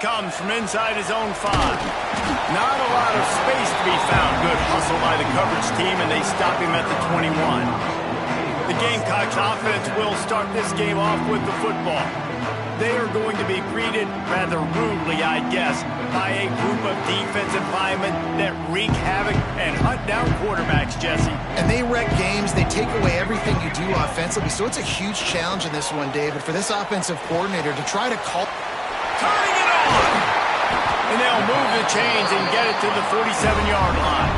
comes from inside his own 5. Not a lot of space to be found. Good hustle by the coverage team, and they stop him at the 21. The Gamecocks offense will start this game off with the football. They are going to be greeted rather rudely, I guess, by a group of defensive linemen that wreak havoc and hunt down quarterbacks, Jesse. And they wreck games. They take away everything you do offensively. So it's a huge challenge in this one, David, for this offensive coordinator to try to call. Turning it on! And they'll move the chains and get it to the 47-yard line.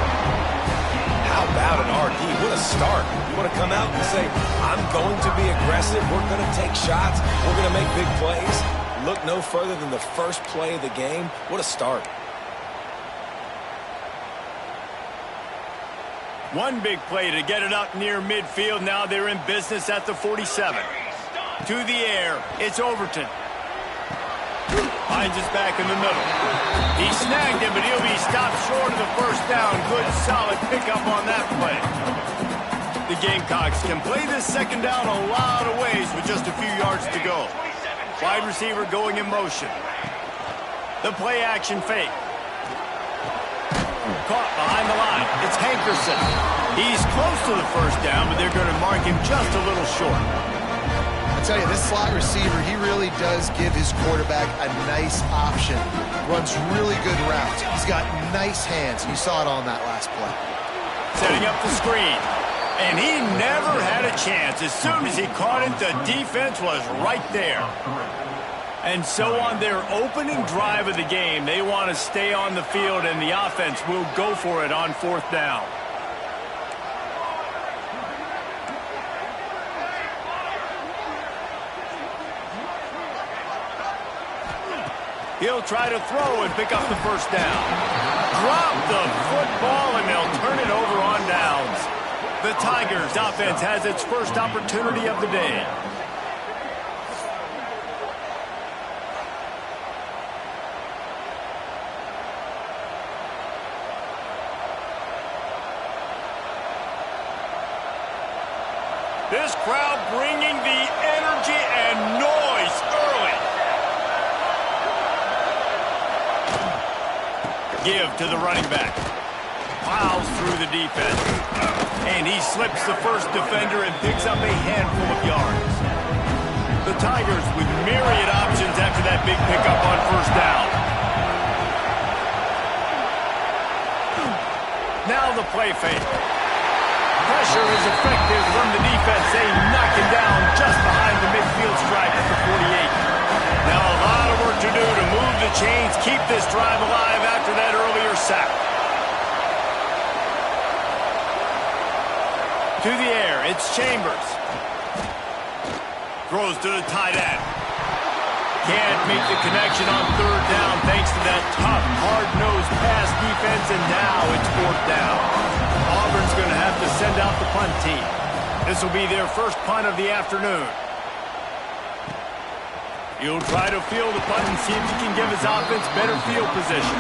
How about an RD? What a start. You want to come out and say, I'm going to be aggressive. We're going to take shots. We're going to make big plays. Look no further than the first play of the game. What a start. One big play to get it up near midfield. Now they're in business at the 47. To the air. It's Overton. Finds us back in the middle. He snagged it, but he'll be stopped short of the first down. Good, solid pickup on that play. The Gamecocks can play this second down a lot of ways with just a few yards to go. Wide receiver going in motion. The play action fake. Caught behind the line. It's Hankerson. He's close to the first down, but they're going to mark him just a little short. I tell you, this slot receiver, he really does give his quarterback a nice option. Runs really good routes. He's got nice hands. You saw it on that last play. Setting up the screen. And he never had a chance. As soon as he caught it, the defense was right there. And so on their opening drive of the game, they want to stay on the field, and the offense will go for it on 4th down. He'll try to throw and pick up the first down. Drop the football, and they'll turn it over on downs. The Tigers offense has its first opportunity of the day. This crowd bringing the energy and noise early. Give to the running back. Plows through the defense. And he slips the first defender and picks up a handful of yards. The Tigers with myriad options after that big pickup on first down. Now the play fake. Pressure is effective from the defense. They knock him down just behind the midfield stripe at the 48. Now a lot of work to do to move the chains, keep this drive alive after that earlier sack. To the air, it's Chambers. Throws to the tight end. Can't make the connection on 3rd down thanks to that tough, hard-nosed pass defense, and now it's 4th down. Auburn's going to have to send out the punt team. This will be their first punt of the afternoon. He'll try to field the punt and see if he can give his offense better field position.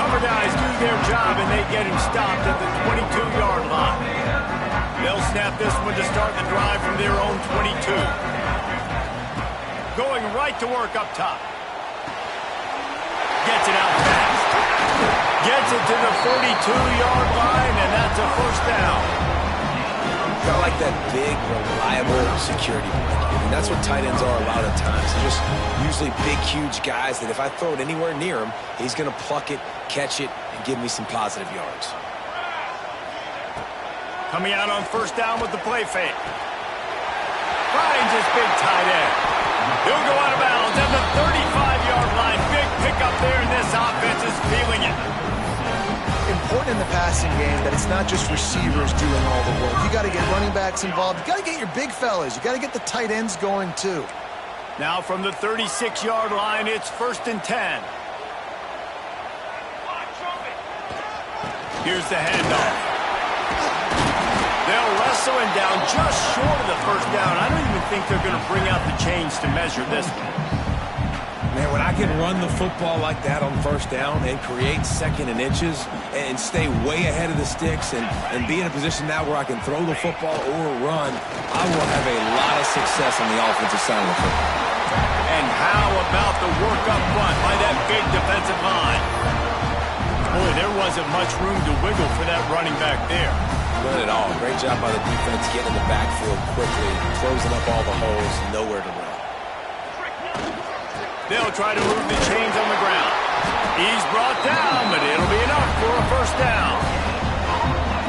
Cover guys do their job, and they get him stopped at the 22-yard line. They'll snap this one to start the drive from their own 22. Going right to work up top. Gets it out fast. Gets it to the 42-yard line, and that's a first down. I like that big, reliable security blanket. And that's what tight ends are a lot of times. They're just usually big, huge guys that if I throw it anywhere near him, he's going to pluck it, catch it, and give me some positive yards. Coming out on first down with the play fake. Finds his big tight end. He'll go out of bounds at the 35-yard line. Big pickup there, and this offense is feeling it. Important in the passing game that it's not just receivers doing all the work. You got to get running backs involved. You got to get your big fellas. You got to get the tight ends going too. Now from the 36-yard line, it's 1st and 10. Here's the handoff. They'll wrestle him down just short of the first down. I don't even think they're going to bring out the chains to measure this one. Man, when I can run the football like that on first down and create 2nd and inches and stay way ahead of the sticks and be in a position now where I can throw the football or run, I will have a lot of success on the offensive side of the football. And how about the work up front by that big defensive line? Boy, there wasn't much room to wiggle for that running back there. None at all. Great job by the defense getting in the backfield quickly, closing up all the holes, nowhere to run. They'll try to move the chains on the ground. He's brought down, but it'll be enough for a first down.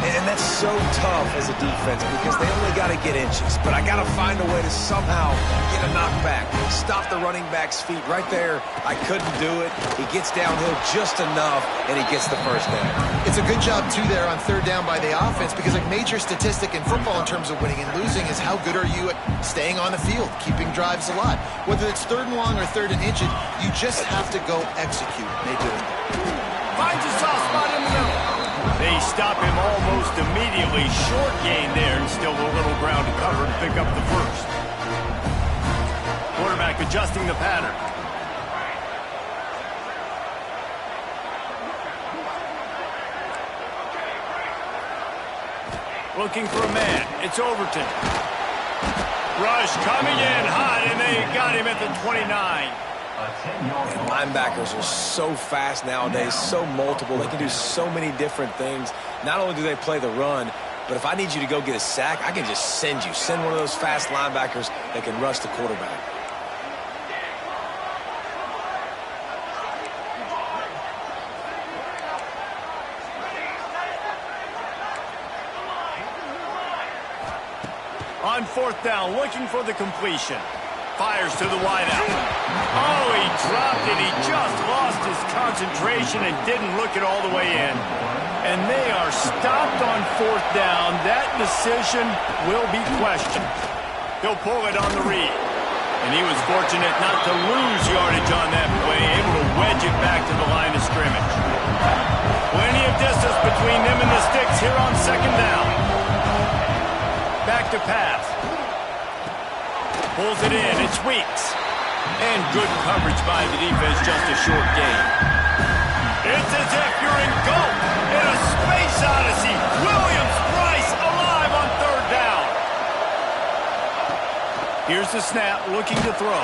And that's so tough as a defense because they only got to get inches. But I got to find a way to somehow get a knockback, stop the running back's feet right there. I couldn't do it. He gets downhill just enough, and he gets the first down. It's a good job, too, there on third down by the offense because a major statistic in football in terms of winning and losing is how good are you at staying on the field, keeping drives alive. Whether it's third and long or third and inches, you just have to go execute. They do it. Finds a soft spot in the middle. They stop him almost immediately. Short gain there and still a little ground to cover to pick up the first. Quarterback adjusting the pattern. Looking for a man. It's Overton. Rush coming in hot, and they got him at the 29. And linebackers are so fast nowadays, so multiple. They can do so many different things. Not only do they play the run, but if I need you to go get a sack, I can just send you. Send one of those fast linebackers that can rush the quarterback. On fourth down, looking for the completion. Fires to the wideout. Oh, he dropped it. He just lost his concentration and didn't look it all the way in. And they are stopped on fourth down. That decision will be questioned. He'll pull it on the read. And he was fortunate not to lose yardage on that play, able to wedge it back to the line of scrimmage. Plenty of distance between them and the sticks here on second down. Back to pass. Pulls it in. It's Weeks. And good coverage by the defense, just a short gain. It's as if you're in goal in a space odyssey. Williams-Brice alive on third down. Here's the snap, looking to throw.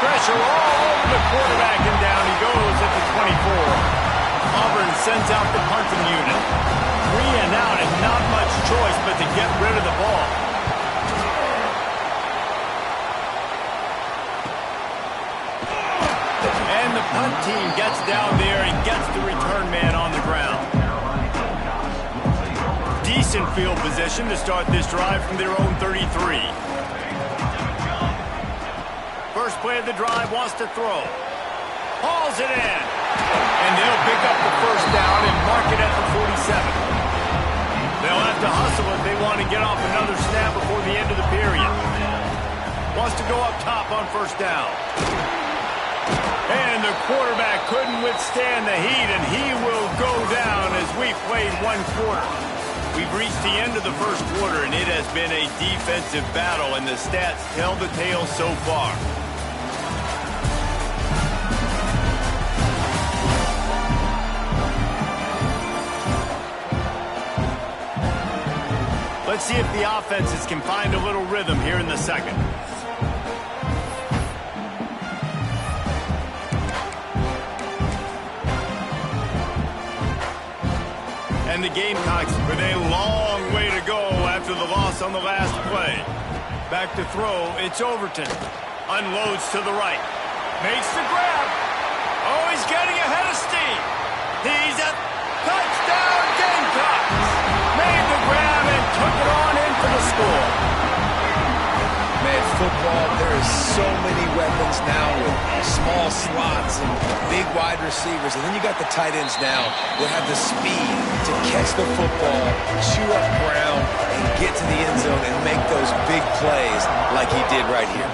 Pressure all over the quarterback, and down he goes at the 24. Auburn sends out the punting unit. 3 and out, and not much choice but to get rid of the ball. And the punt team gets down there and gets the return man on the ground. Decent field position to start this drive from their own 33. First play of the drive, wants to throw. Hauls it in. And they'll pick up the first down and mark it at the 47. They'll have to hustle if they want to get off another snap before the end of the period. Wants to go up top on first down. And the quarterback couldn't withstand the heat, and he will go down as we played one quarter. We've reached the end of the first quarter, and it has been a defensive battle, and the stats tell the tale so far. Let's see if the offenses can find a little rhythm here in the second. And the Gamecocks with a long way to go after the loss on the last play. Back to throw, it's Overton. Unloads to the right. Makes the grab. Oh, he's getting ahead of steam. He's at touchdown Gamecocks. Made the grab and took it on in for the score. Man, football, there is so many weapons now with small slots and big wide receivers. And then you got the tight ends now that have the speed to catch the football, chew up ground, and get to the end zone and make those big plays like he did right here.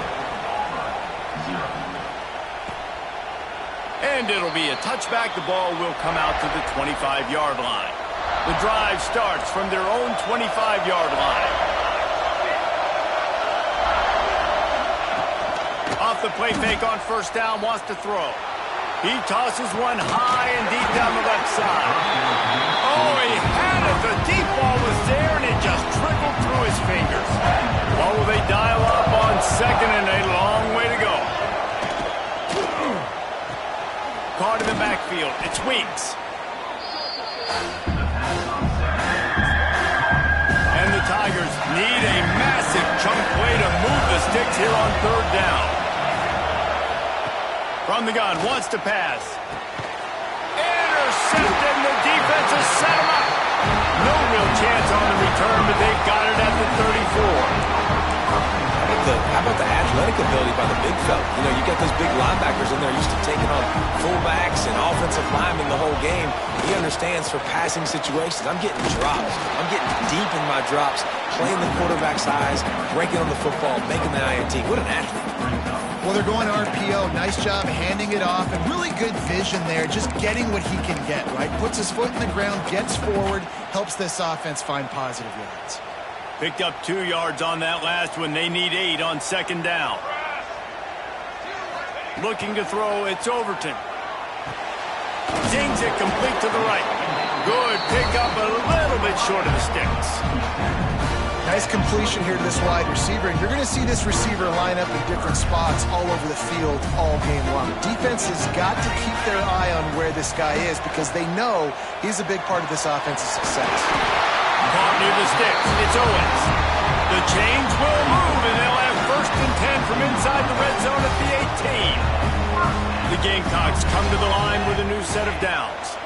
And it'll be a touchback. The ball will come out to the 25-yard line. The drive starts from their own 25-yard line. Off the play fake on first down, wants to throw. He tosses one high and deep down the left side. Oh, he had it. The deep ball was there, and it just trickled through his fingers. What will they dial up on second, and a long way to caught in the backfield. It's Weeks. And the Tigers need a massive chunk play to move the sticks here on third down. From the gun, wants to pass. Intercepted, and the defense has set him up. No real chance on the return, but they've got it at the 34. How about the athletic ability by the big fella? You know, you got those big linebackers in there used to taking on fullbacks and offensive linemen the whole game. He understands for passing situations. I'm getting drops. I'm getting deep in my drops, playing the quarterback's eyes, breaking on the football, making the INT. What an athlete. Well, they're going RPO. Nice job handing it off, and really good vision there, just getting what he can get, right? Puts his foot in the ground, gets forward, helps this offense find positive yards. Picked up 2 yards on that last one. They need 8 on second down. Looking to throw, it's Overton. Zings it complete to the right. Good pick up, a little bit short of the sticks. Nice completion here to this wide receiver, and you're going to see this receiver line up in different spots all over the field all game long. Defense has got to keep their eye on where this guy is because they know he's a big part of this offense's success. Caught near the sticks. It's Owens. The chains will move, and they'll have 1st and 10 from inside the red zone at the 18. The Gamecocks come to the line with a new set of downs.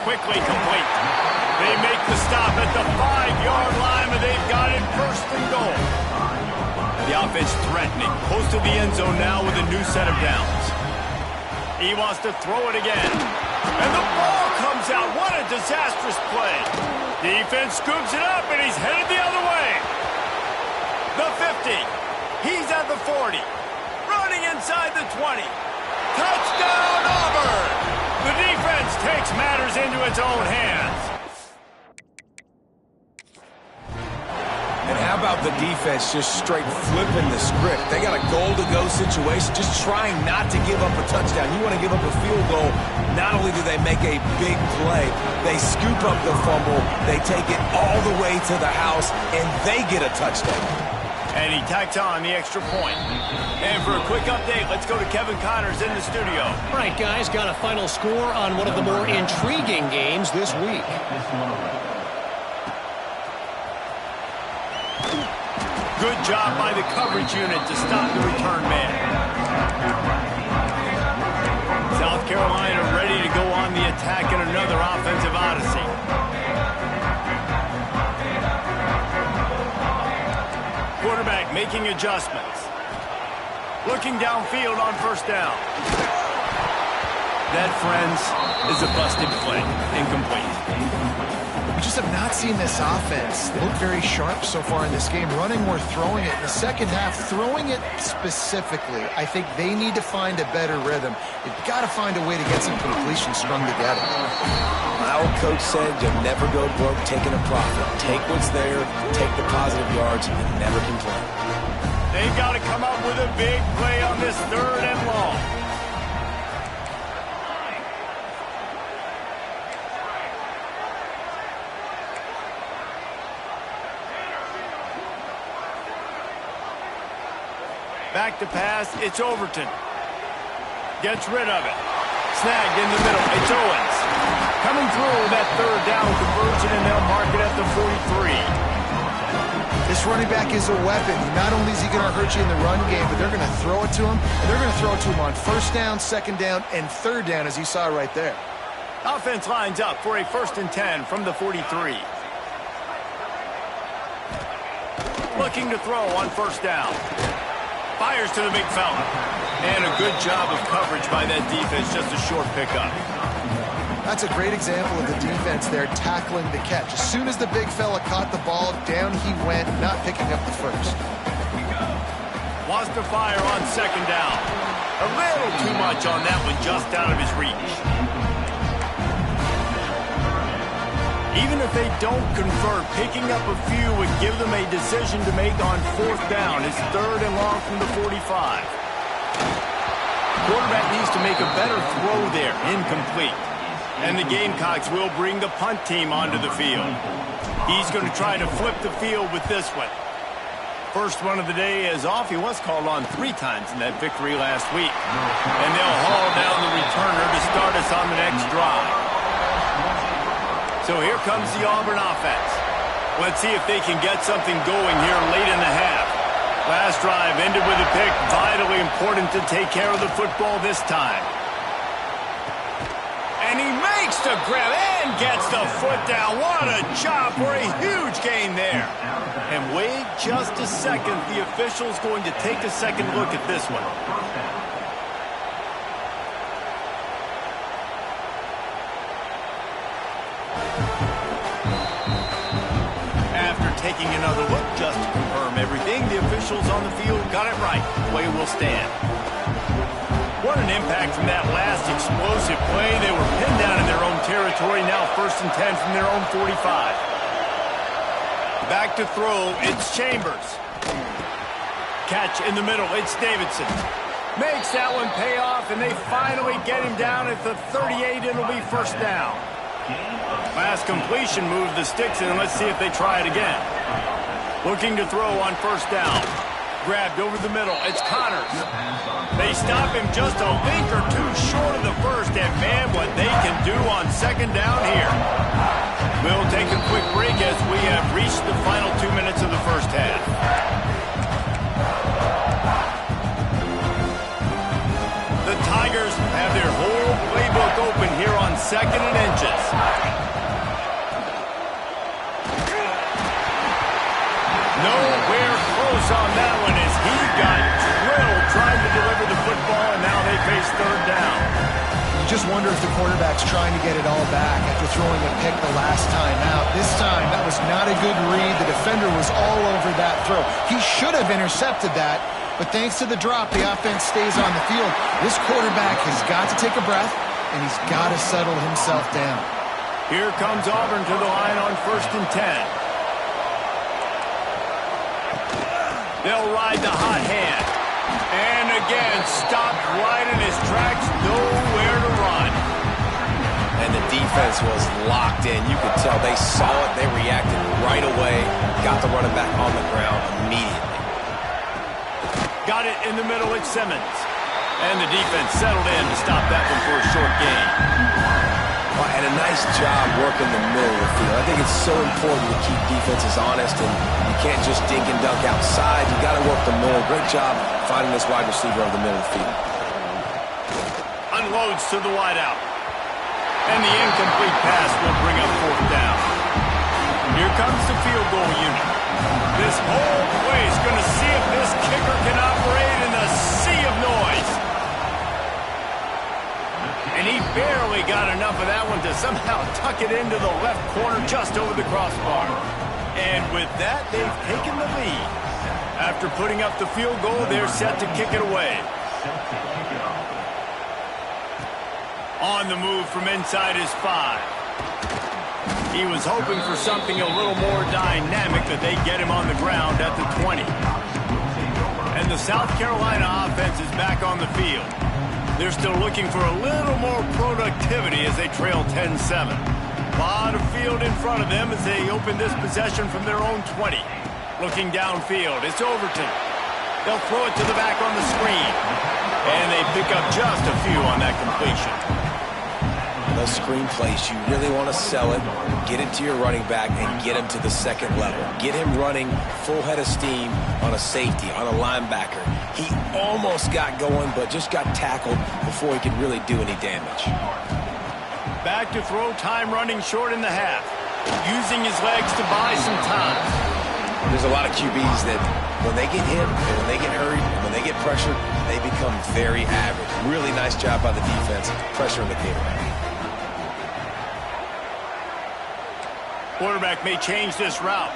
Quickly complete. They make the stop at the 5-yard line, and they've got it 1st and goal. The offense threatening. Close to the end zone now with a new set of downs. He wants to throw it again. And the ball comes out. What a disastrous play. Defense scoops it up, and he's headed the other way. The 50. He's at the 40. Running inside the 20. Touchdown, Auburn! The defense takes matters into its own hands. And how about the defense just straight flipping the script? They got a goal-to-go situation, just trying not to give up a touchdown. You want to give up a field goal, not only do they make a big play, they scoop up the fumble, they take it all the way to the house, and they get a touchdown. And he tacks on the extra point. And for a quick update, let's go to Kevin Connors in the studio. All right, guys, got a final score on one of the more intriguing games this week. Good job by the coverage unit to stop the return man. South Carolina ready to go on the attack in another offensive odyssey. Quarterback making adjustments. Looking downfield on 1st down. That, friends, is a busted play. Incomplete. We just have not seen this offense. They look very sharp so far in this game. Running more, throwing it. In the second half, throwing it specifically. I think they need to find a better rhythm. They've got to find a way to get some completion strung together. My old coach said you'll never go broke taking a profit. Take what's there, take the positive yards, and never complain. They've got to come up with a big play on this 3rd and long. Back to pass, it's Overton. Gets rid of it. Snagged in the middle, it's Owens. Coming through that 3rd down conversion, and they'll mark it at the 43. This running back is a weapon. Not only is he going to hurt you in the run game, but they're going to throw it to him, and they're going to throw it to him on 1st down, 2nd down, and 3rd down, as you saw right there. Offense lines up for a 1st and 10 from the 43. Looking to throw on 1st down. Fires to the big fella. And a good job of coverage by that defense, just a short pickup. That's a great example of the defense there tackling the catch. As soon as the big fella caught the ball, down he went, not picking up the 1st. Wants to fire on 2nd down. A little too much on that one, just out of his reach. Even if they don't convert, picking up a few would give them a decision to make on 4th down. It's 3rd and long from the 45. Quarterback needs to make a better throw there. Incomplete. And the Gamecocks will bring the punt team onto the field. He's going to try to flip the field with this one. First one of the day is off. He was called on 3 times in that victory last week. And they'll haul down the returner to start us on the next drive. So here comes the Auburn offense. Let's see if they can get something going here late in the half. Last drive ended with a pick. Vitally important to take care of the football this time. And he makes the grab and gets the foot down. What a job for a huge gain there. And wait just a second. The official's going to take a second look at this one. After taking another look just to confirm everything, the officials on the field got it right. Play will stand. What an impact from that last explosive play. They were pinned down in their own territory. Now 1st and 10 from their own 45. Back to throw, it's Chambers. Catch in the middle, it's Davidson. Makes that one pay off, and they finally get him down at the 38. It'll be 1st down. Last completion moved the sticks, and let's see if they try it again. Looking to throw on 1st down. Grabbed over the middle, it's Connors. They stop him just a link or 2 short of the 1st, and man, what they can do on 2nd down here. We'll take a quick break as we have reached the final 2 minutes of the 1st half. The Tigers have their whole playbook open here on 2nd and inches. Nowhere close on that one as he got drilled trying to deliver the football, and now they face 3rd down. You just wonder if the quarterback's trying to get it all back after throwing a pick the last time out. This time, that was not a good read. The defender was all over that throw. He should have intercepted that, but thanks to the drop, the offense stays on the field. This quarterback has got to take a breath, and he's got to settle himself down. Here comes Auburn to the line on 1st and 10. They'll ride the hot hand. And again, stopped right in his tracks, nowhere to run. And the defense was locked in. You could tell they saw it. They reacted right away. Got the running back on the ground immediately. Got it in the middle, it's Simmons. And the defense settled in to stop that one for a short gain. And a nice job working the middle of the field. I think it's so important to keep defenses honest, and you can't just dink and dunk outside. You got to work the middle. Great job finding this wide receiver over the middle of the field. Unloads to the wideout. And the incomplete pass will bring up 4th down. Here comes the field goal unit. This whole play is going to see if this kicker can operate in a sea of noise. And he barely got enough of that one to somehow tuck it into the left corner just over the crossbar. And with that, they've taken the lead. After putting up the field goal, they're set to kick it away. On the move from inside his 5. He was hoping for something a little more dynamic, that they get him on the ground at the 20. And the South Carolina offense is back on the field. They're still looking for a little more productivity as they trail 10-7. A lot of field in front of them as they open this possession from their own 20. Looking downfield, it's Overton. They'll throw it to the back on the screen. And they pick up just a few on that completion. Those screen plays, you really want to sell it, get it to your running back, and get him to the 2nd level. Get him running full head of steam on a safety, on a linebacker. He almost got going, but just got tackled before he could really do any damage. Back to throw, time running short in the half. Using his legs to buy some time. There's a lot of QBs that when they get hit, and when they get hurried, and when they get pressured, they become very average. Really nice job by the defense, pressuring the quarterback. Quarterback may change this route.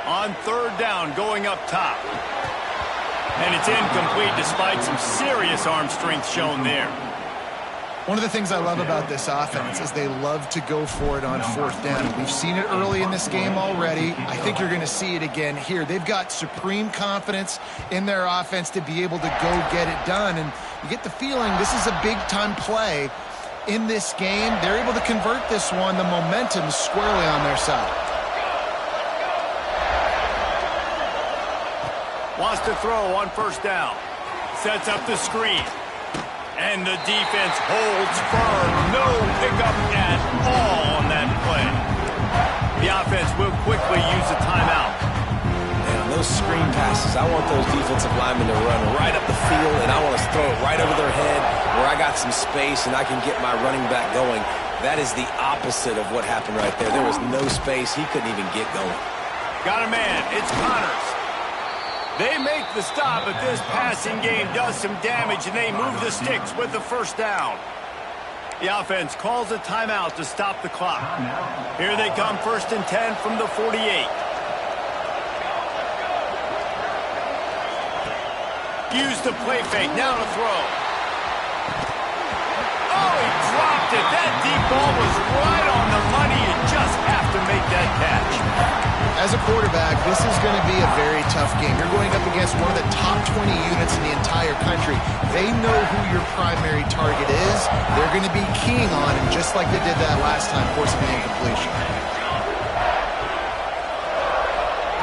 On 3rd down, going up top. And it's incomplete despite some serious arm strength shown there. One of the things I love about this offense is they love to go for it on 4th down. We've seen it early in this game already. I think you're going to see it again here. They've got supreme confidence in their offense to be able to go get it done. And you get the feeling this is a big-time play. in this game. They're able to convert this one. The momentum's squarely on their side. Wants to throw on first down. Sets up the screen. And the defense holds firm. No pickup at all on that play. The offense will quickly use a timeout. And on those screen passes, I want those defensive linemen to run right up the field, and I want to throw it right over their head where I got some space and I can get my running back going. That is the opposite of what happened right there. There was no space. He couldn't even get going. Got a man. It's Connors. They make the stop, but this passing game does some damage, and they move the sticks with the first down. The offense calls a timeout to stop the clock. Here they come, 1st and 10 from the 48. Use the play fake, now to throw. Oh, he dropped it. That deep ball was right on the money. You just have to make that catch. As a quarterback, this is going to be a very tough game. You're going up against one of the top 20 units in the entire country. They know who your primary target is. They're going to be keying on him, just like they did that last time, forcing the incompletion.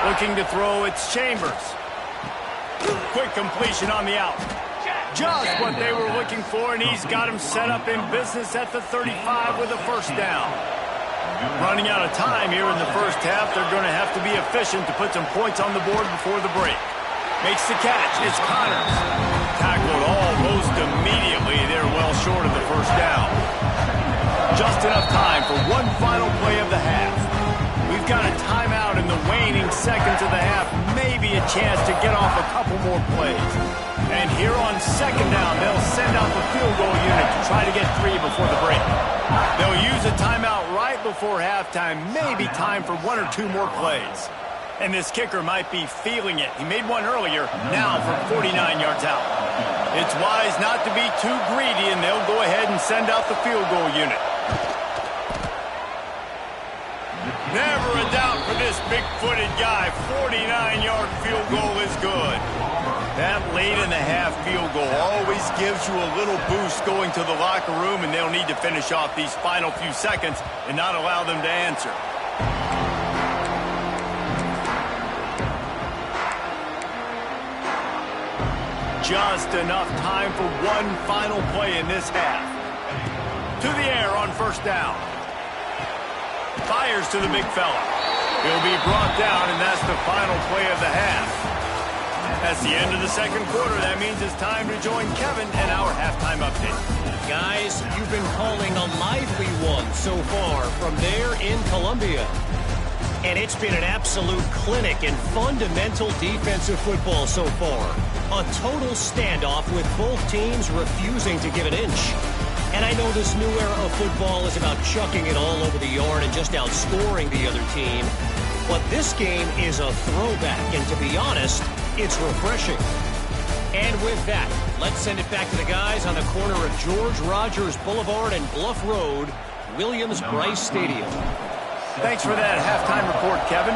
Looking to throw, it's Chambers. Quick completion on the out. Just what they were looking for, and he's got him set up in business at the 35 with a first down. Running out of time here in the first half. They're going to have to be efficient to put some points on the board before the break. Makes the catch. It's Connors. Tackled almost immediately. They're well short of the first down. Just enough time for one final play of the half. We've got a timeout in the waning seconds of the half. Maybe a chance to get off a couple more plays. And here on second down, they'll send out the field goal unit to try to get 3 before the break. They'll use a timeout right before halftime. Maybe time for 1 or 2 more plays. And this kicker might be feeling it. He made one earlier, now from 49 yards out. It's wise not to be too greedy, and they'll go ahead and send out the field goal unit. Never a doubt for this big-footed guy. 49-yard field goal is good. That late in the half field goal always gives you a little boost going to the locker room, and they'll need to finish off these final few seconds and not allow them to answer. Just enough time for one final play in this half. To the air on first down. Fires to the big fella. He'll be brought down, and that's the final play of the half. That's the end of the second quarter. That means it's time to join Kevin and our halftime update. Guys, you've been calling a lively one so far from there in Columbia. And it's been an absolute clinic in fundamental defensive football so far. A total standoff with both teams refusing to give an inch. And I know this new era of football is about chucking it all over the yard and just outscoring the other team. But this game is a throwback, and to be honest, it's refreshing. And with that, let's send it back to the guys on the corner of George Rogers Boulevard and Bluff Road, Williams-Brice Stadium. Thanks for that halftime report, Kevin.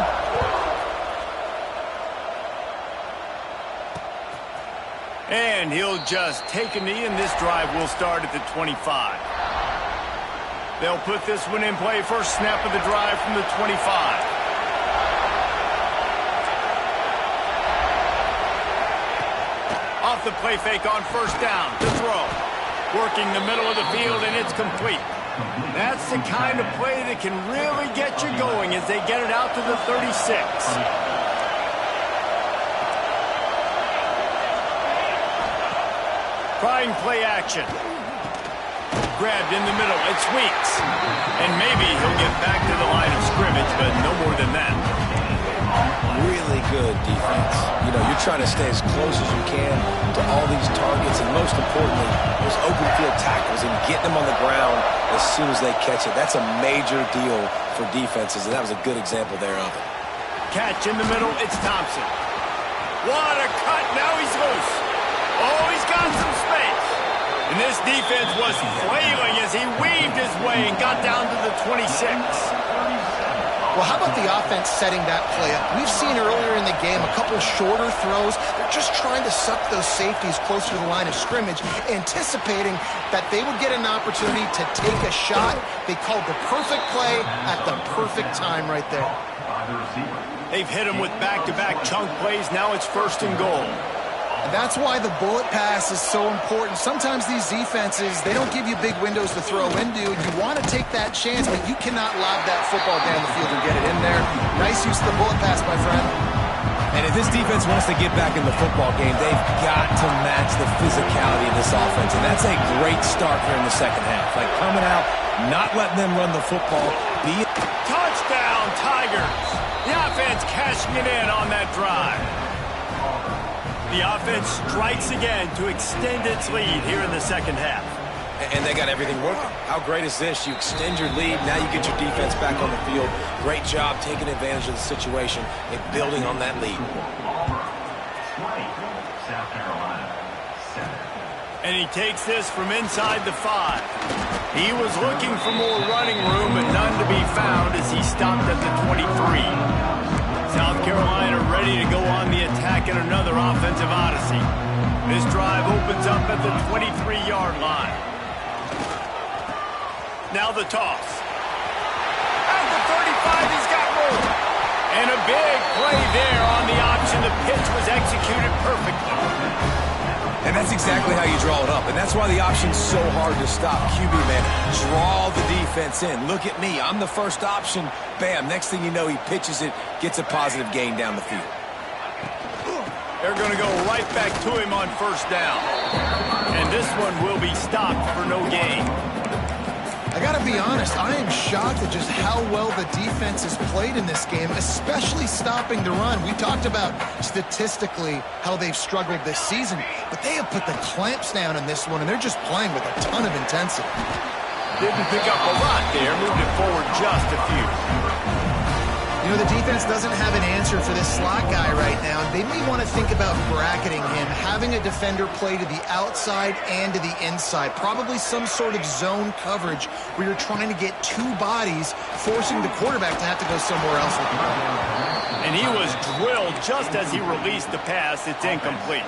And he'll just take a knee, and this drive will start at the 25. They'll put this one in play. First snap of the drive from the 25. Off the play fake on first down to throw. Working the middle of the field, and it's complete. That's the kind of play that can really get you going as they get it out to the 36. Trying play action. Grabbed in the middle. It's Weeks. And maybe he'll get back to the line of scrimmage, but no more than that. Really good defense. You know, you're trying to stay as close as you can to all these targets, and most importantly, those open field tackles and getting them on the ground as soon as they catch it. That's a major deal for defenses, and that was a good example there of it. Catch in the middle. It's Thompson. What a cut. Now he's loose. Oh, he's got some space. And this defense was flailing as he weaved his way and got down to the 26. Well, how about the offense setting that play up? We've seen earlier in the game a couple shorter throws. They're just trying to suck those safeties closer to the line of scrimmage, anticipating that they would get an opportunity to take a shot. They called the perfect play at the perfect time right there. They've hit him with back-to-back chunk plays. Now it's 1st and goal. And that's why the bullet pass is so important. Sometimes these defenses, they don't give you big windows to throw into. You want to take that chance, but you cannot lob that football down the field and get it in there. Nice use of the bullet pass, my friend. And if this defense wants to get back in the football game, they've got to match the physicality of this offense. And that's a great start here in the second half. Like coming out, not letting them run the football. Touchdown, Tigers. The offense cashing it in on that drive. The offense strikes again to extend its lead here in the second half. And they got everything working. How great is this? You extend your lead. Now you get your defense back on the field. Great job taking advantage of the situation and building on that lead. And he takes this from inside the 5. He was looking for more running room, but none to be found as he stopped at the 23. South Carolina ready to go on the attack in another offensive odyssey. This drive opens up at the 23-yard line. Now the toss. At the 35, he's got room. And a big play there on the option. The pitch was executed perfectly. And that's exactly how you draw it up. And that's why the option's so hard to stop. QB, man, draw the defense in. Look at me. I'm the first option. Bam. Next thing you know, he pitches it, gets a positive gain down the field. They're going to go right back to him on 1st down. And this one will be stopped for no gain. I got to be honest, I am shocked at just how well the defense has played in this game, especially stopping the run. We talked about statistically how they've struggled this season, but they have put the clamps down in this one, and they're just playing with a ton of intensity. Didn't pick up a lot there, moved it forward just a few. You know, the defense doesn't have an answer for this slot guy right now. They may want to think about bracketing him, having a defender play to the outside and to the inside. Probably some sort of zone coverage where you're trying to get 2 bodies, forcing the quarterback to have to go somewhere else with the ball. And he was drilled just as he released the pass. It's incomplete.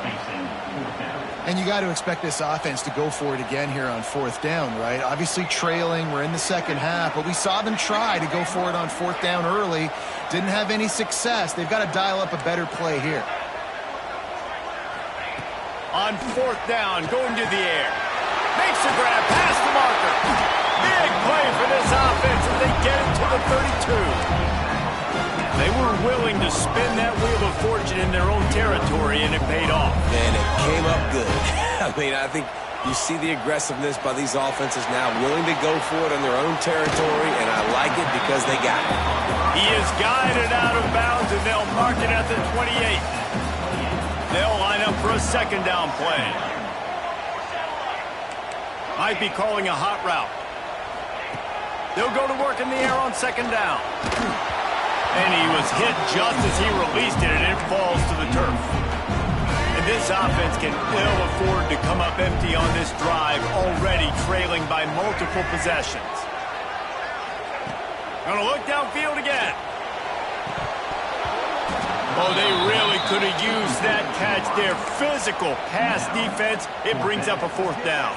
And you got to expect this offense to go for it again here on 4th down, right? Obviously trailing, we're in the second half, but we saw them try to go for it on 4th down early. Didn't have any success. They've got to dial up a better play here. On 4th down, going to the air. Makes a grab, past the marker. Big play for this offense as they get it to the 32. They were willing to spin that wheel of fortune in their own territory, and it paid off. And it came up good. I mean, I think you see the aggressiveness by these offenses now, willing to go for it in their own territory, and I like it because they got it. He is guided out of bounds, and they'll mark it at the 28. They'll line up for a 2nd down play. Might be calling a hot route. They'll go to work in the air on 2nd down. And he was hit just as he released it, and it falls to the turf. And this offense can ill afford to come up empty on this drive, already trailing by multiple possessions. Gonna look downfield again. Oh, they really could have used that catch there. Physical pass defense. It brings up a 4th down.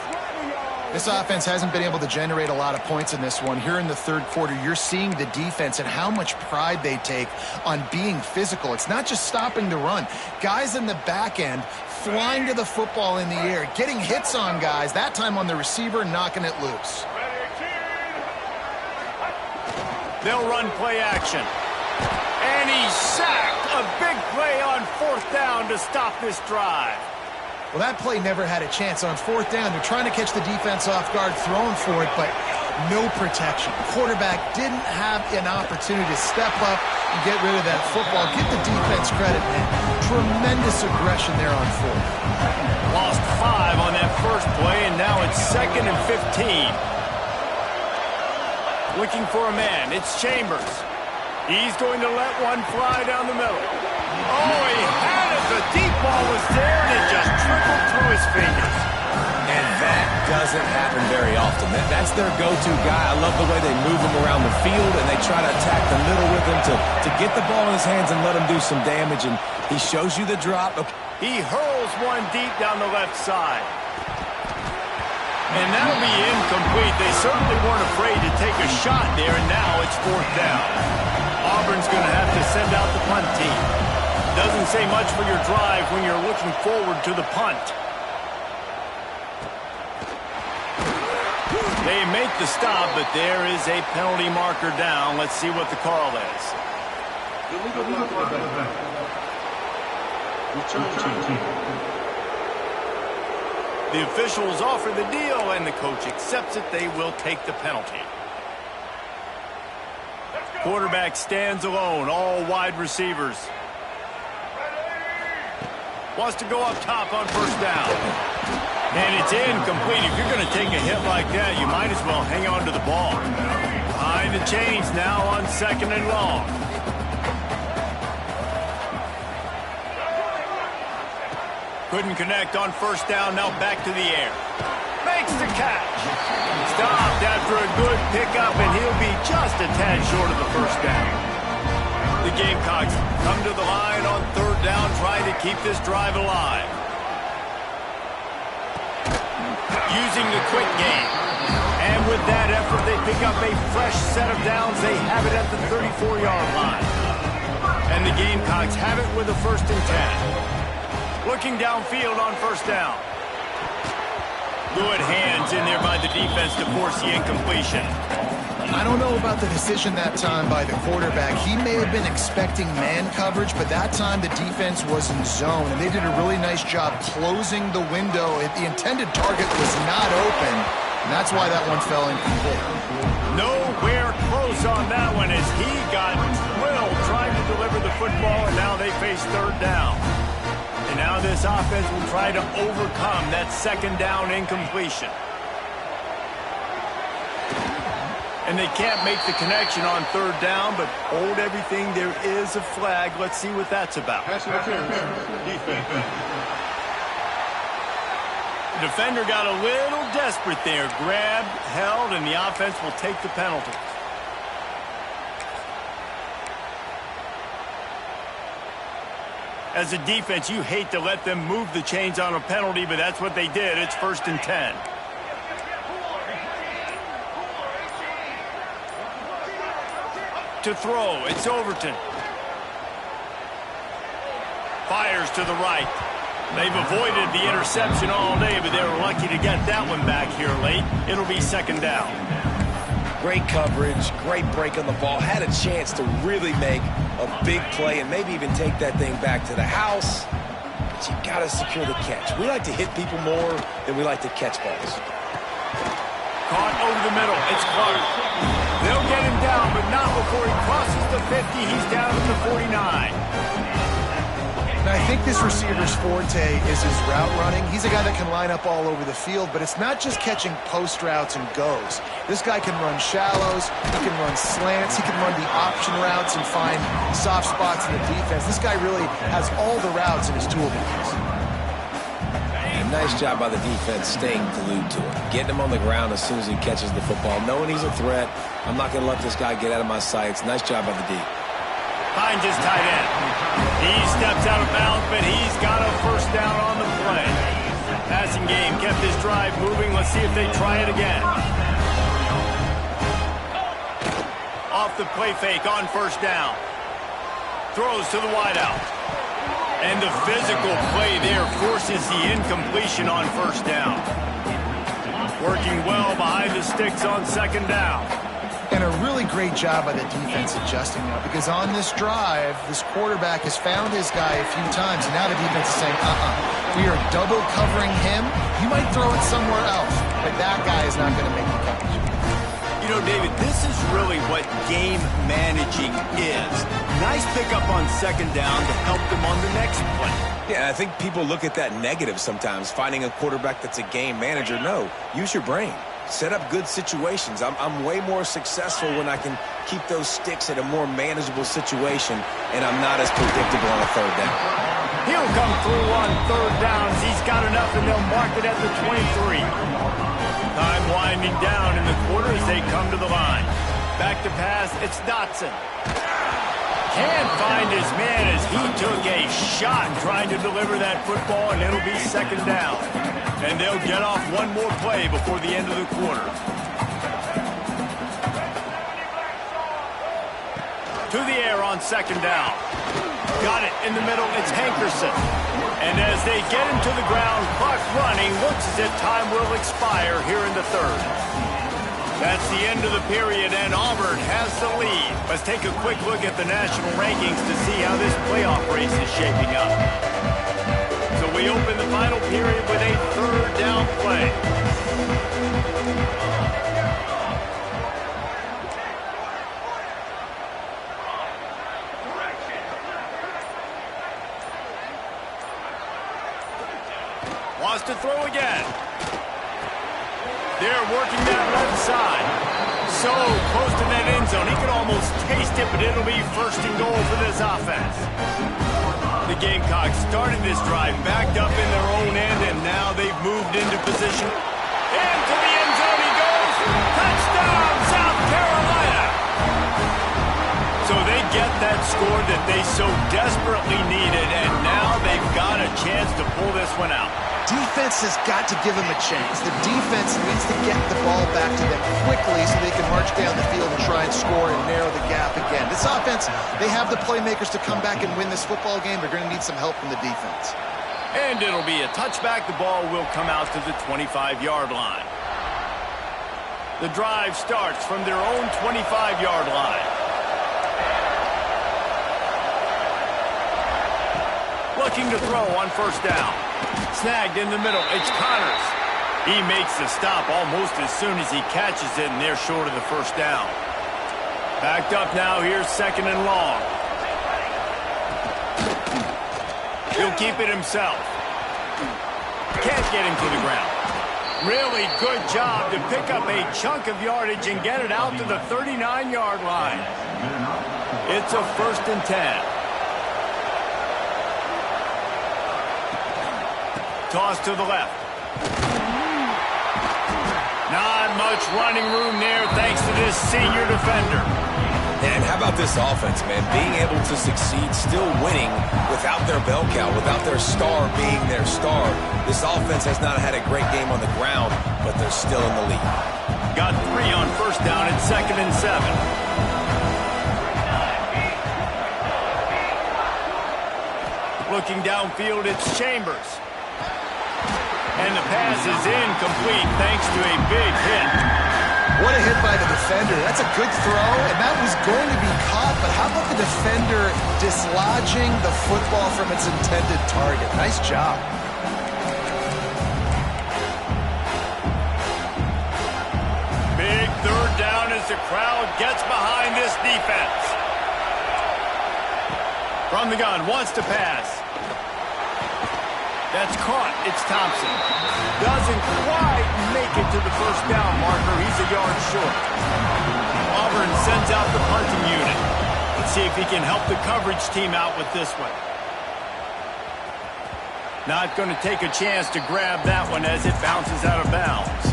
This offense hasn't been able to generate a lot of points in this one. Here in the 3rd quarter, you're seeing the defense and how much pride they take on being physical. It's not just stopping the run. Guys in the back end flying to the football in the air, getting hits on guys, that time on the receiver, knocking it loose. They'll run play action. And he's sacked. A big play on 4th down to stop this drive. Well, that play never had a chance. On 4th down, they're trying to catch the defense off guard, throwing for it, but no protection. Quarterback didn't have an opportunity to step up and get rid of that football. Give the defense credit, man. Tremendous aggression there on 4th. Lost 5 on that first play, and now it's 2nd and 15. Looking for a man. It's Chambers. He's going to let one fly down the middle. Oh, he had it. The deep ball was there, and it just trickled through his fingers. And that doesn't happen very often. That That's their go-to guy. I love the way they move him around the field, and they try to attack the middle with him to get the ball in his hands and let him do some damage, and he shows you the drop. He hurls one deep down the left side. And that'll be incomplete. They certainly weren't afraid to take a shot there, and now it's 4th down. Auburn's going to have to send out the punt team. Doesn't say much for your drive when you're looking forward to the punt. They make the stop, but there is a penalty marker down. Let's see what the call is. The officials offer the deal, and the coach accepts it. They will take the penalty. Quarterback stands alone, all wide receivers. Wants to go up top on 1st down. And it's incomplete. If you're going to take a hit like that, you might as well hang on to the ball. Behind the chains now on 2nd and long. Couldn't connect on 1st down. Now back to the air. Makes the catch. Stopped after a good pickup, and he'll be just a tad short of the 1st down. The Gamecocks come to the line on 3rd down, trying to keep this drive alive. Using the quick game. And with that effort, they pick up a fresh set of downs. They have it at the 34-yard line. And the Gamecocks have it with a 1st and 10. Looking downfield on 1st down. Good hands in there by the defense to force the incompletion. I don't know about the decision that time by the quarterback. He may have been expecting man coverage, but that time the defense was in zone, and they did a really nice job closing the window. The intended target was not open, and that's why that one fell incomplete. Nowhere close on that one as he got drilled trying to deliver the football, and now they face 3rd down. And now this offense will try to overcome that 2nd down incompletion. And they can't make the connection on 3rd down, but hold everything. There is a flag. Let's see what that's about. Defense. The defender got a little desperate there. Grabbed, held, and the offense will take the penalty. As a defense, you hate to let them move the chains on a penalty, but that's what they did. It's 1st and 10. To throw, it's Overton. Fires to the right. They've avoided the interception all day, but they were lucky to get that one back here late. It'll be 2nd down. Great coverage, great break on the ball. Had a chance to really make a big play and maybe even take that thing back to the house. But you got to secure the catch. We like to hit people more than we like to catch balls. Caught over the middle. It's Clark. They'll get him down, but not before he crosses the 50. He's down at the 49. And I think this receiver's forte is his route running. He's a guy that can line up all over the field, but it's not just catching post routes and goes. This guy can run shallows, he can run slants, he can run the option routes and find soft spots in the defense. This guy really has all the routes in his toolbox. Nice job by the defense staying glued to him. Getting him on the ground as soon as he catches the football. Knowing he's a threat, I'm not going to let this guy get out of my sights. Nice job by the D. Finds his tight end. He steps out of bounds, but he's got a 1st down on the play. Passing game kept his drive moving. Let's see if they try it again. Off the play fake on 1st down. Throws to the wideout. And the physical play there forces the incompletion on 1st down. Working well behind the sticks on 2nd down. And a really great job by the defense adjusting now, because on this drive, this quarterback has found his guy a few times, and now the defense is saying, we are double covering him. He might throw it somewhere else, but that guy is not going to make the coverage. You know, David, this is really what game managing is. Nice pickup on 2nd down to help them on the next play. Yeah, I think people look at that negative sometimes, finding a quarterback that's a game manager. No, use your brain. Set up good situations. I'm way more successful when I can keep those sticks at a more manageable situation, and I'm not as predictable on a 3rd down. He'll come through on 3rd downs. He's got enough, and they'll mark it at the 23. Time winding down in the they come to the line. Back to pass, it's Dotson. Can't find his man as he took a shot trying to deliver that football, and it'll be second down. And they'll get off one more play before the end of the quarter. To the air on second down. Got it in the middle, it's Hankerson. And as they get him to the ground, clock running, looks as if time will expire here in the third. That's the end of the period, and Auburn has the lead. Let's take a quick look at the national rankings to see how this playoff race is shaping up. So we open the final period with a third down play. Wants to throw again. They're working that left side. So close to that end zone. He could almost taste it, but it'll be first and goal for this offense. The Gamecocks started this drive backed up in their own end, and now they've moved into position. Into the end zone he goes. Touchdown, South Carolina. So they get that score that they so desperately needed, and now they've got a chance to pull this one out. Defense has got to give them a chance. The defense needs to get the ball back to them quickly so they can march down the field and try and score and narrow the gap again. This offense, they have the playmakers to come back and win this football game. They're going to need some help from the defense. And it'll be a touchback. The ball will come out to the 25-yard line. The drive starts from their own 25-yard line. Looking to throw on first down. Snagged in the middle, it's Connors. He makes the stop almost as soon as he catches it, and they're short of the first down. Backed up now, here's second and long. He'll keep it himself. Can't get him to the ground. Really good job to pick up a chunk of yardage and get it out to the 39-yard line. It's a 1st and 10. Toss to the left. Not much running room there thanks to this senior defender. And how about this offense, man? Being able to succeed, still winning without their bell cow, without their star being their star. This offense has not had a great game on the ground, but they're still in the lead. Got 3 on first down at 2nd and 7. Looking downfield, it's Chambers. And the pass is incomplete thanks to a big hit. What a hit by the defender. That's a good throw, and that was going to be caught, but how about the defender dislodging the football from its intended target? Nice job. Big third down as the crowd gets behind this defense. From the gun, wants to pass. That's caught. It's Thompson. Doesn't quite make it to the first down marker. He's a yard short. Auburn sends out the punting unit. Let's see if he can help the coverage team out with this one. Not going to take a chance to grab that one as it bounces out of bounds.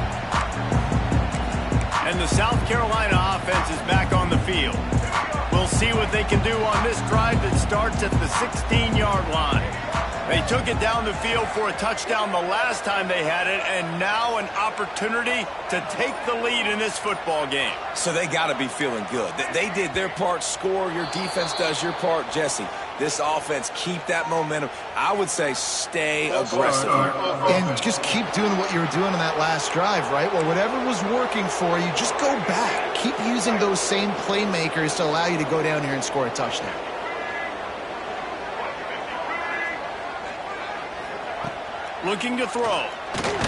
And the South Carolina offense is back on the field. We'll see what they can do on this drive that starts at the 16-yard line. They took it down the field for a touchdown the last time they had it, and now an opportunity to take the lead in this football game. So they got to be feeling good. They did their part, score. Your defense does your part, Jesse. This offense, keep that momentum. I would say stay aggressive. And just keep doing what you were doing on that last drive, right? Well, whatever was working for you, just go back. Keep using those same playmakers to allow you to go down here and score a touchdown. Looking to throw.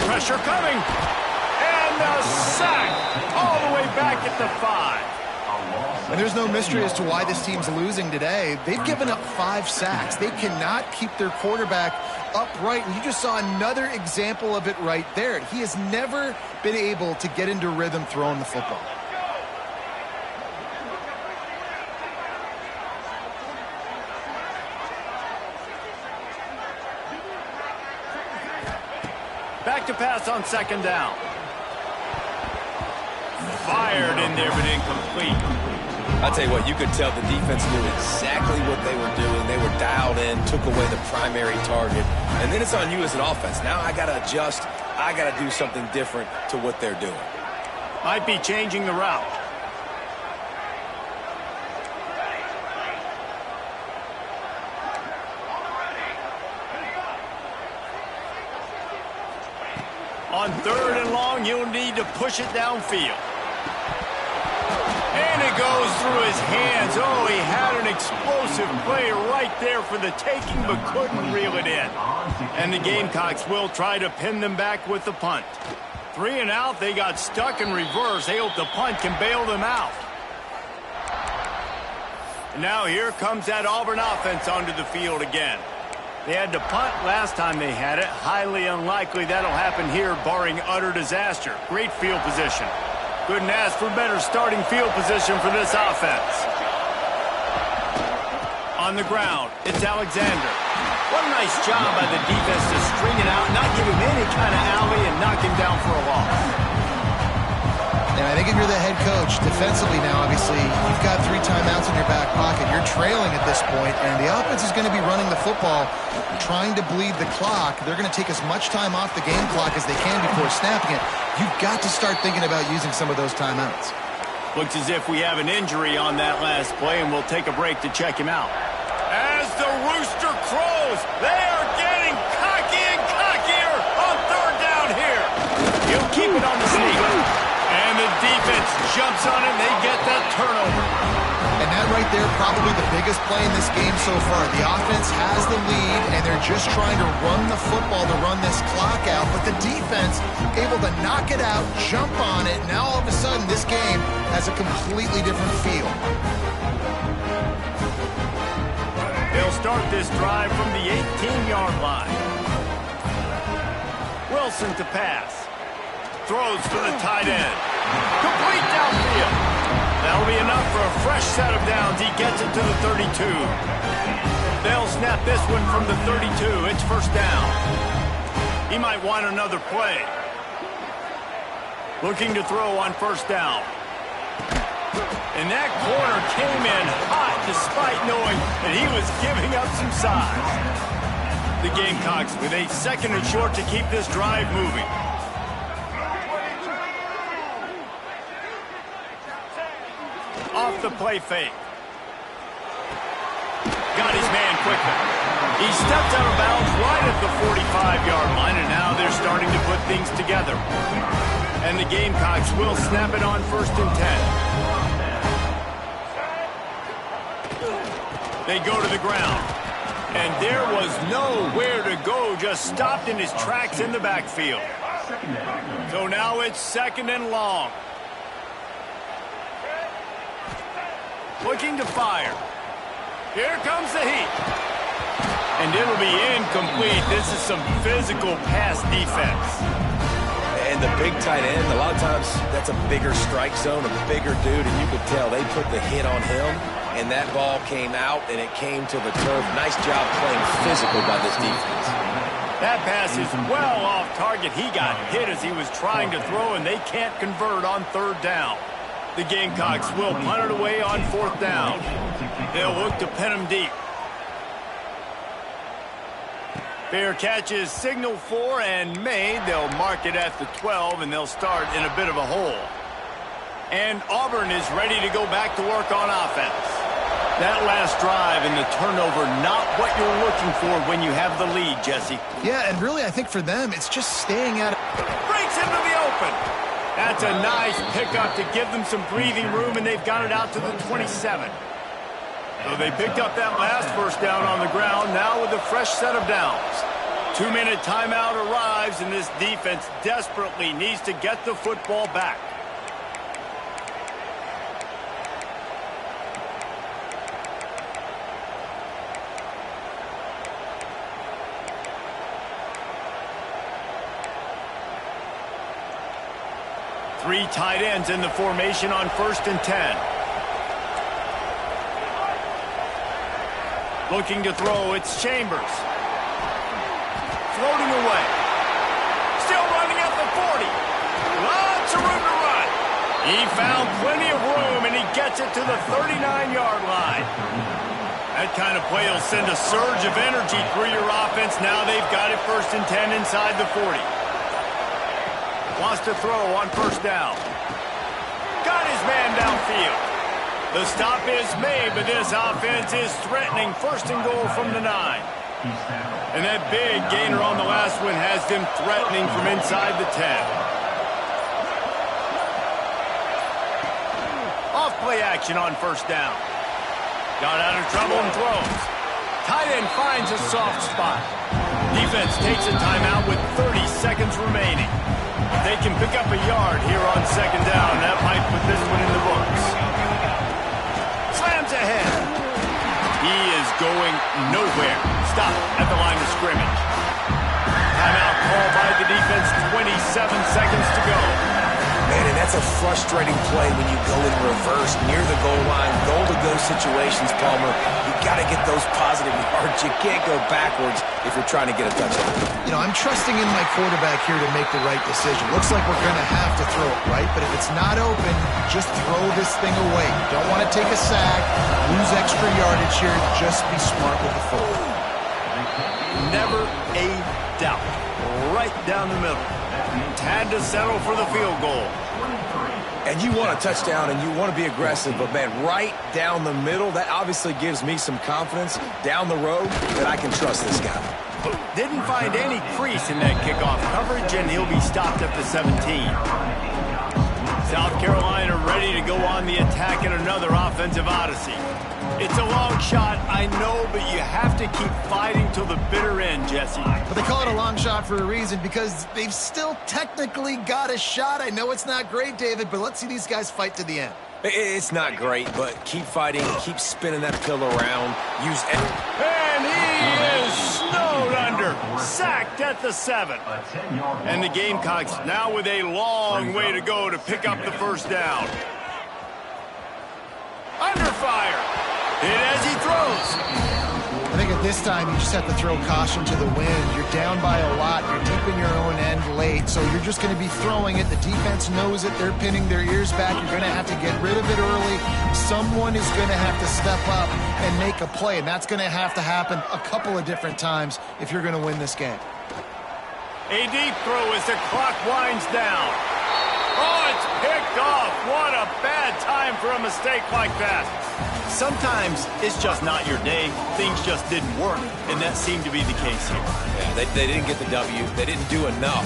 Pressure coming. And a sack all the way back at the 5. And there's no mystery as to why this team's losing today. They've given up 5 sacks. They cannot keep their quarterback upright. And you just saw another example of it right there. He has never been able to get into rhythm throwing the football. Back to pass on second down. Fires in there, but incomplete. I'll tell you what, you could tell the defense knew exactly what they were doing. They were dialed in, took away the primary target. And then it's on you as an offense. Now I got to adjust. I got to do something different to what they're doing. Might be changing the route. On 3rd and long, you'll need to push it downfield. And it goes through his hands. Oh, he had an explosive play right there for the taking, but couldn't reel it in. And the Gamecocks will try to pin them back with the punt. 3 and out, they got stuck in reverse. They hope the punt can bail them out. And now here comes that Auburn offense onto the field again. They had to punt last time they had it. Highly unlikely that'll happen here, barring utter disaster. Great field position. Couldn't ask for better starting field position for this offense. On the ground, it's Alexander. What a nice job by the defense to string it out, not give him any kind of alley, and knock him down for a loss. And I think if you're the head coach, defensively now, obviously, you've got 3 timeouts in your back pocket. You're trailing at this point, and the offense is going to be running the football, trying to bleed the clock. They're going to take as much time off the game clock as they can before snapping it. You've got to start thinking about using some of those timeouts. Looks as if we have an injury on that last play, and we'll take a break to check him out. As the rooster crows, they are getting cocky and cockier on 3rd down here. He'll keep it on the sneak. And the defense jumps on it, and they get that turnover. And that right there, probably the biggest play in this game so far. The offense has the lead, and they're just trying to run the football to run this clock out. But the defense able to knock it out, jump on it. Now all of a sudden, this game has a completely different feel. They'll start this drive from the 18-yard line. Wilson to pass. Throws for the tight end. Complete downfield. That'll be enough for a fresh set of downs. He gets it to the 32. They'll snap this one from the 32. It's 1st down. He might want another play. Looking to throw on 1st down. And that corner came in hot despite knowing that he was giving up some size. The Gamecocks with a 2nd and short to keep this drive moving. Off the play fake. Got his man quickly. He stepped out of bounds right at the 45-yard line, and now they're starting to put things together. And the Gamecocks will snap it on 1st and 10. They go to the ground. And there was nowhere to go, just stopped in his tracks in the backfield. So now it's 2nd and long. Looking to fire. Here comes the heat. And it'll be incomplete. This is some physical pass defense. And the big tight end, a lot of times that's a bigger strike zone, a bigger dude, and you could tell they put the hit on him, and that ball came out, and it came to the turf. Nice job playing physical by this defense. That pass is well off target. He got hit as he was trying to throw, and they can't convert on 3rd down. The Gamecocks will punt it away on 4th down. They'll look to pin him deep. Fair catch is signaled for and made. They'll mark it at the 12, and they'll start in a bit of a hole. And Auburn is ready to go back to work on offense. That last drive and the turnover, not what you're looking for when you have the lead, Jesse. Yeah, and really, I think for them, it's just staying out. Breaks into the open. That's a nice pickup to give them some breathing room, and they've got it out to the 27. So they picked up that last 1st down on the ground, now with a fresh set of downs. 2-minute timeout arrives, and this defense desperately needs to get the football back. Three tight ends in the formation on 1st and 10. Looking to throw, it's Chambers. Floating away. Still running at the 40. Lots of room to run. He found plenty of room, and he gets it to the 39-yard line. That kind of play will send a surge of energy through your offense. Now they've got it 1st and 10 inside the 40. Wants to throw on 1st down. Got his man downfield. The stop is made, but this offense is threatening 1st and goal from the 9. And that big gainer on the last one has them threatening from inside the 10. Off play action on 1st down. Got out of trouble and throws. Tight end finds a soft spot. Defense takes a timeout with 30 seconds remaining. They can pick up a yard here on 2nd down. That might put this one in the books. Slams ahead. He is going nowhere. Stop at the line of scrimmage. Timeout called by the defense. 27 seconds to go. Man, and that's a frustrating play when you go in reverse near the goal line. Goal-to-go situations, Palmer. You got to get those positive yards. You can't go backwards if you're trying to get a touchdown. You know, I'm trusting in my quarterback here to make the right decision. Looks like we're going to have to throw it, right? But if it's not open, just throw this thing away. You don't want to take a sack, lose extra yardage here. Just be smart with the football. Never a doubt. Right down the middle. Had to settle for the field goal. And you want a touchdown and you want to be aggressive, but man, right down the middle, that obviously gives me some confidence down the road that I can trust this guy. Didn't find any crease in that kickoff coverage, and he'll be stopped at the 17. South Carolina ready to go on the attack in another offensive odyssey. It's a long shot, I know, but you have to keep fighting till the bitter end, Jesse. But they call it a long shot for a reason, because they've still technically got a shot. I know it's not great, David, but let's see these guys fight to the end. It's not great, but keep fighting, keep spinning that pill around. And he is snowed under, sacked at the 7. And the Gamecocks now with a long way to go to pick up the 1st down. Under fire. Hit as he throws. I think at this time you just have to throw caution to the wind. You're down by a lot. You're deep in your own end late, so you're just going to be throwing it. The defense knows it. They're pinning their ears back. You're going to have to get rid of it early. Someone is going to have to step up and make a play, and that's going to have to happen a couple of different times if you're going to win this game. A deep throw as the clock winds down. Oh, it's picked off. What a bad time for a mistake like that. Sometimes it's just not your day. Things just didn't work, and that seemed to be the case here. Yeah, they didn't get the W. They didn't do enough.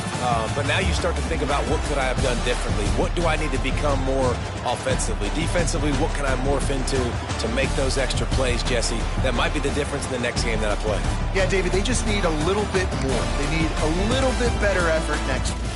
But now you start to think about, what could I have done differently? What do I need to become more offensively? Defensively, what can I morph into to make those extra plays, Jesse? That might be the difference in the next game that I play. Yeah, David, they just need a little bit more. They need a little bit better effort next week.